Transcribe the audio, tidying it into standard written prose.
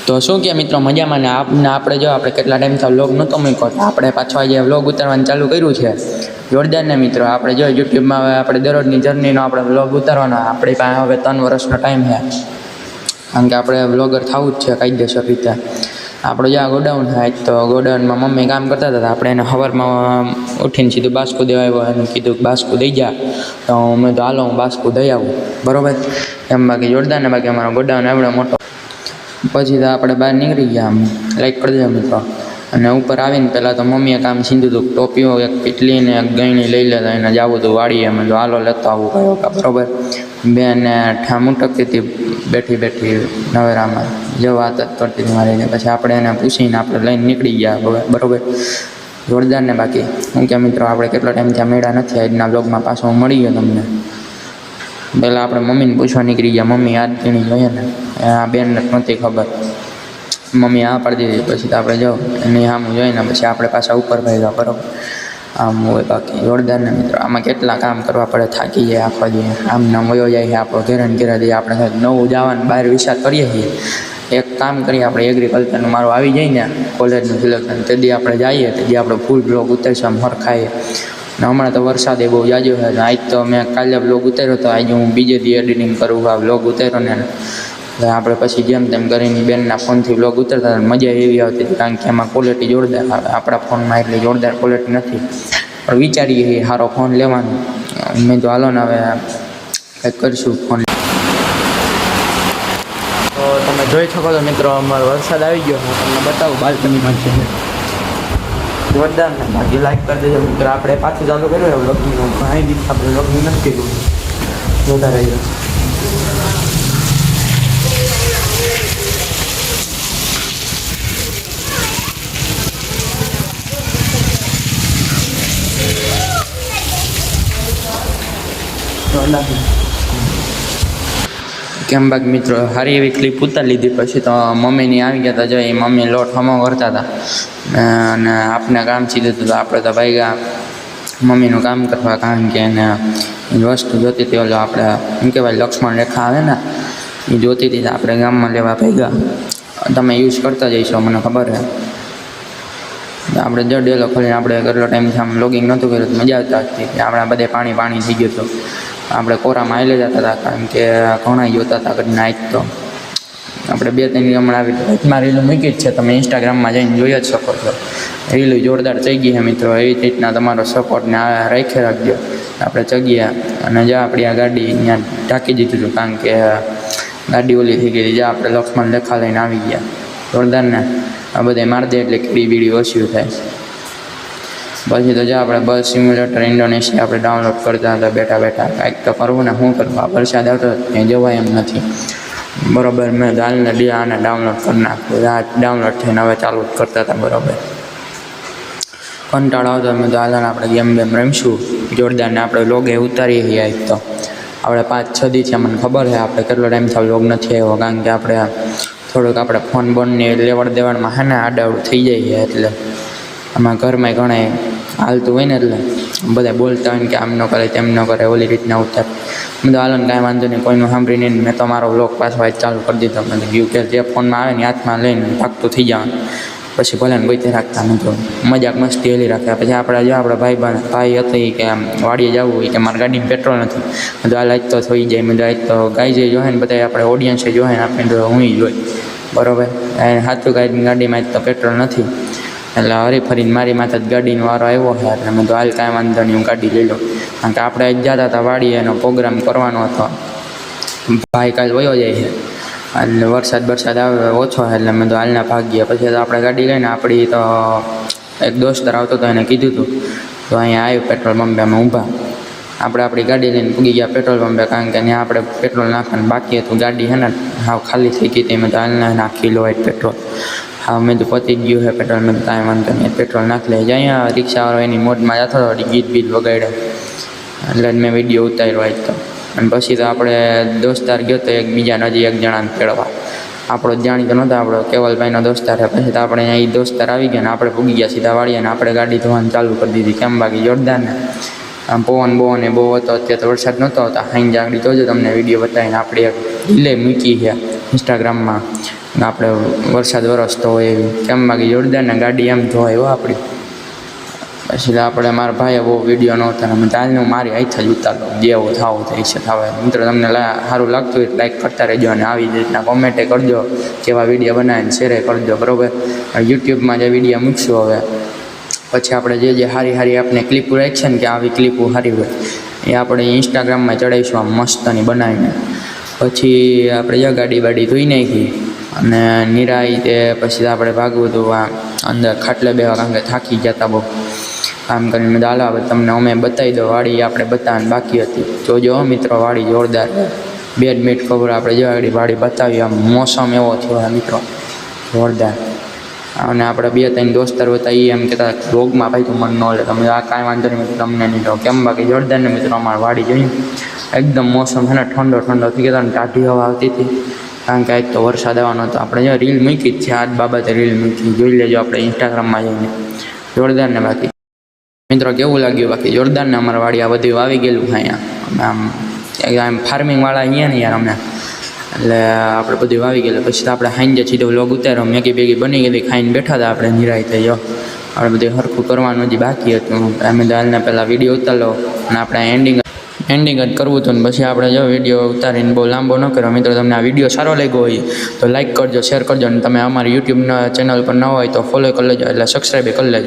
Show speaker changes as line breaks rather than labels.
તો શું કે મિત્રો મજામાં ને આપણે જો આપણે કેટલા ટાઈમથી વ્લોગ નહોતો મૂક્યો, આપણે પાછો આજે વ્લોગ ઉતારવાનું ચાલુ કર્યું છે. જોરદાર ને મિત્રો, આપણે જો યુટ્યુબમાં હવે આપણે દરરોજની જર્નીનો આપણે વ્લોગ ઉતારવાનો. આપણી પાસે હવે 3 વર્ષનો ટાઈમ છે, કારણ કે આપણે વ્લોગર થવું જ છે કાયદેસર રીતે. આપણે જ્યાં ગોડાઉન થાય તો ગોડાઉનમાં મમ્મી કામ કરતા હતા, આપણે એને સવારમાં ઉઠીને સીધું બાસ્કું દેવા આવ્યો. એને કીધું બાસ્કું દઈ જા, તો મેં તો હાલો હું બાસ્કું દઈ આવું, બરાબર. એમ બાકી જોરદાર ને બાકી અમારો ગોડાઉન એવડો મોટો. પછી તો આપણે બહાર નીકળી ગયા, આમ લાઈક કરી દે મિત્રો. અને ઉપર આવીને પહેલાં તો મમ્મીએ કામ સીધું હતું, ટોપીઓ એક પીટલી ને એક ગયણી લઈ લેતા. એને જવું હતું વાડીએ, અમે તો હાલો લેતો આવું કયો કા, બરાબર. બેને ઠામ ઉટકતી હતી બેઠી બેઠી નવેરામાં, જો વાત જ કરતી હતી મારીને. પછી આપણે એને પૂછીને આપણે લઈને નીકળી ગયા, બરાબર. જોરદાર ને બાકી શું કે મિત્રો, આપણે કેટલો ટાઈમ ત્યાં મેળા નથી. આજના બ્લોગમાં પાછો મળી ગયો તમને. પહેલાં આપણે મમ્મીને પૂછવા નીકળી ગયા. મમ્મી યાદ ગણી જોઈએ ને, આ બેનને નહોતી ખબર. મમ્મી આ પાડી દીધી. પછી તો આપણે જાઓ એની સામું જોઈને પછી આપણે પાછા ઉપર ભાગ્યા, બરાબર. આમ હોય બાકી જોરદાર ને મિત્રો. આમાં કેટલા કામ કરવા પડે, થાકી જાય આખો દી. આમ નામ વયો જાય છે આપણો ઘેરે ને ઘેરે. આપણે નવું જવાનું બહાર વિચાર કરીએ છીએ. એક કામ કરીએ આપણે, એગ્રીકલ્ચરનું મારું આવી જાય ને કોલેજનું સિલેક્શન, તે દી આપણે જઈએ, તે દી આપણે ફૂલ બ્લોગ ઉતારીશું આમ હરખાઈએ. ને હમણાં તો વરસાદે બહુ જાજો છે. આજ તો મેં કાલે બ્લોગ ઉતાર્યો હતો, આજે હું બીજે દી એડિટિંગ કરું આ બ્લોગ ઉતાર્યો ને. એટલે આપણે પછી જેમ તેમ કરીને બેનના ફોનથી બ્લોગ ઉતારતા મજા એવી આવતી હતી, કારણ કે એમાં ક્વોલિટી જોરદાર આવે. આપણા ફોનમાં એટલી જોરદાર ક્વોલિટી નથી, પણ વિચારીએ સારો ફોન લેવાનો. મેં તો હાલો ને હવે કંઈક કરીશું ફોન. તો તમે જોઈ શકો છો મિત્રો, અમારો વરસાદ આવી ગયો. હું તમને બતાવું બાલ્કનીમાં છે જોરદાર ને. બાકી લાઈક કરી દેજો મિત્રો. આપણે પાછું ચાલુ કર્યું વ્લોગિંગનું, ઘણી દિવસ આપણે વ્લોગિંગ નથી કર્યું. જોતા રહીજો. કેમ બાકી મિત્રો, સારી એવી ક્લિપ ઉતારી લીધી. પછી તો મમ્મીની આવી ગયા હતા, જો એ મમ્મી લોટ હમો કરતા હતા અને આપણે કામ સીધું હતું. આપણે તો ભાઈ મમ્મીનું કામ કરવા, કારણ કે એને વસ્તુ જોતી હતી. ઓલો આપણે એમ કહેવાય લક્ષ્મણ રેખા આવે ને, એ જોતી હતી. આપણે ગામમાં લેવા ભેગા. તમે યુઝ કરતા જઈશો મને ખબર છે. આપણે જો ડેલો ખોલીને આપણે કેટલો ટાઈમથી આમ લોગિંગ નહોતું કર્યું, મજા આવતા હતી. આપણે બધે પાણી થઈ ગયું હતું. આપણે કોરામાં આવી જતા હતા, કારણ કે ઘણા જોતા હતા કરીને. આજ તો આપણે 2-3 હમણાં આવી રીતમાં રીલું મૂકી જ છે, તમે ઇન્સ્ટાગ્રામમાં જઈને જોઈ જ શકો છો. રીલું જોરદાર થઈ ગઈ છે મિત્રો. એવી રીતના તમારો સપોર્ટને રાખી રાખજો. આપણે ચગ્યા અને જ્યાં આપણી આ ગાડી ત્યાં ઢાંકી દીધું હતું, કારણ કે ગાડી ઓલી થઈ ગઈ. જ્યાં આપણે લક્ષ્મણ રેખા લઈને આવી ગયા. જોરદાર ને. આ બધા મારી દે એટલે કીડી બીડી ઓછી થાય. પછી તો જો આપણે બસ સિમ્યુલેટર ઇન્ડોનેશિયા આપણે ડાઉનલોડ કરતા હતા બેઠા બેઠા. કાંઈક તો કરવું ને શું કરવા, વરસાદ આવતો ત્યાં જવાય એમ નથી, બરાબર. મેં દાલને આને ડાઉનલોડ કરી નાખ્યું. આ ડાઉનલોડ થઈને હવે ચાલુ જ કરતા હતા, બરાબર. કંટાળો આવતો મેં તો હાલને આપણે ગેમ રમીશું જોરદારને. આપણે વ્લોગ એ ઉતારીએ છીએ. આજ તો આપણે 5-6 દી છે, મને ખબર છે આપણે કેટલો ટાઈમથી વ્લોગ નથી આવ્યો, કારણ કે આપણે થોડુંક આપણે ફોન બોનની લેવડ દેવડમાં છે ને આડાવડું થઈ જાય. એટલે આમાં ઘરમાં ઘણા હાલતું હોય ને, એટલે બધા બોલતા હોય ને કે આમ ન કરે તેમ ન કરે, ઓલી રીતના ઉતાર. મેં તો હાલો ને કાંઈ વાંધો નહીં, કોઈનું સાંભળી નહીં. મેં તો મારો વ્લોગ પાછો આજ ચાલુ કરી દીધો. મેં તો ગયું કે જે ફોનમાં આવે ને હાથમાં લઈને ભાગતું થઈ જવાનું. પછી ભલે ને ગોઈતે રાખતા નતો, મજાક મસ્તી હેલી રાખ્યા. પછી આપણે જો આપણા ભાઈ હતા કે આમ વાડીએ જવું હોય કે મારા ગાડીમાં પેટ્રોલ નથી. મેં તો આ લાઈટ તો થઈ જાય. મેં તો આજ તો ગાઈ જઈ જોહે ને, બધા આપણે ઓડિયન્સે જોહે ને, આપણે તો હું જોઈ, બરાબર. સાચું ગાડીમાં આજ તો પેટ્રોલ નથી. એટલે હરીફરીને મારી માથે જ ગાડીનો વારો આવ્યો છે. એટલે મેં તો હાલ કાંઈ વાંધો નહીં, હું ગાડી લઈ લઉં. કારણ કે આપણે જ જતા હતા વાડીએ, એનો પ્રોગ્રામ કરવાનો હતો. ભાઈ કાલ વયો જાય છે, એટલે વરસાદ આવે ઓછો છે. એટલે મેં તો હાલના ભાગ ગયા. પછી તો આપણે ગાડી લઈને આપણી તો એક દોસ્તર આવતો હતો, એને કીધું હતું. તો અહીંયા આવ્યું પેટ્રોલ પંપે, અમે ઊભા. આપણે આપણી ગાડી લઈને પૂગી ગયા પેટ્રોલ પંપે, કારણ કે ત્યાં આપણે પેટ્રોલ નાખવાનું બાકી હતું. ગાડી છે ને હાવ ખાલી થઈ ગઈ હતી. મેં તો હાલના નાખી લો પેટ્રોલ. હા, મેં તો પતી ગયું છે પેટ્રોલ. મેં કાંઈ વાંધો નહીં, પેટ્રોલ નાખી લે. અહીંયા રિક્ષાવાળો એની મોડમાં જતો હતો, ગીત વગાડે. એટલે મેં વિડીયો ઉતાર્યો આજ તો. અને પછી તો આપણે દોસ્તાર ગયો તો એકબીજાને હજી એક જણાને ખેડવા. આપણો જાણી તો નહોતો, આપણો કેવલભાઈનો દોસ્તાર છે. પછી તો આપણે અહીં દોસ્તાર આવી ગયા ને આપણે પૂગી ગયા સીધા વાળીએ ને આપણે ગાડી ધોવાનું ચાલુ કરી દીધી. કેમ બાકી જોરદાર ને. આમ પવન એ બહુ હતો. અત્યારે તો વરસાદ નહોતો આવતા. હાઈ જાગડી જોજો, તમને વિડીયો બતાવીને આપણે એક રિલે મૂકી છે ઇન્સ્ટાગ્રામમાં. આપણે વરસાદ વરસતો હોય એવી કેમ બાકી જોરદાર ગાડી એમ જોવાય હો આપણી. પછી આપણે મારા ભાઈએ બહુ વિડીયો નહોતા અમે ચાલનું મારી હાથ જ ઉતારતો જેવું થાવું થઈ છે થાવે. મિત્રો તમને સારું લાગતું હોય લાઈક કરતા રહેજો અને આવી રીતના કોમેન્ટે કરજો, કેવા વિડીયો બનાવીને શેરે કરજો બરાબર. યુટ્યુબમાં જે વિડીયો મૂકશું હવે પછી આપણે જે સારી આપણે ક્લિપો રાખશે ને કે આવી ક્લિપો સારી હોય એ આપણે ઇન્સ્ટાગ્રામમાં ચડાવીશું આમ મસ્તની બનાવીને. પછી આપણે જો ગાડી બાડી ધોઈ નાખી અને નિરાઈ તે પછી આપણે ભાગવું હતું આ અંદર ખાટલે બેવા કારણ કે થાકી ગયા હતા બહુ કામ કરીને. હાલો હવે તમને અમે બતાવી દો વાડી આપણે બતાવવાની બાકી હતી. જોજો મિત્રો વાડી જોરદાર 2 મિનિટ ખબર આપણે જો વાડી બતાવી. આમ મોસમ એવો થયો મિત્રો જોરદાર. અને આપણે 2-3 દોસ્તાર હતા એ એમ કહેતા રોગમાં ભાઈ તું મન ન લે તમે આ કાંઈ વાંધો નહીં તમને નહીં કહો કેમ બાકી જોરદાર ને મિત્રો અમારે વાડી જોઈને એકદમ મોસમ છે ને ઠંડો થઈ ગયો અને ટાઢી હવા આવતી હતી કારણ કે આજ તો વરસાદ આવવાનો હતો. આપણે જો રીલ મૂકી જ છે આજ બાબતે રીલ મૂકી જોઈ લેજો આપણે ઇન્સ્ટાગ્રામમાં જઈને જોરદાર ને. બાકી મિત્રો કેવું લાગ્યું બાકી જોરદાર ને અમારા વાડી આ બધું આવી ગયેલું છે અહીંયા આમ ફાર્મિંગવાળા અહીંયા ને યાર અમે એટલે આપણે બધું વાવી ગયેલું. પછી તો આપણે ખાઈને સીધો વ્લોગ ઉતાર્યો મેગી બેગી બની ગયેલી ખાઈને બેઠા હતા આપણે નિરાય થઈ જો આપણે બધું સરખું કરવાનું જે બાકી હતું. અમે તો હાલને પહેલાં વિડીયો ઉતારલો અને આપણે એન્ડિંગ જ કરવું હતું ને પછી આપણે જો વિડીયો ઉતારીને બહુ લાંબો ન કર્યો. મિત્રો તમને આ વિડીયો સારો લાગ્યો હોય તો લાઈક કરજો, શેર કરજો અને તમે અમારી યુટ્યુબના ચેનલ પર ન હોય તો ફોલો કરી લેજો એટલે સબસ્ક્રાઈબ કરી લેજો.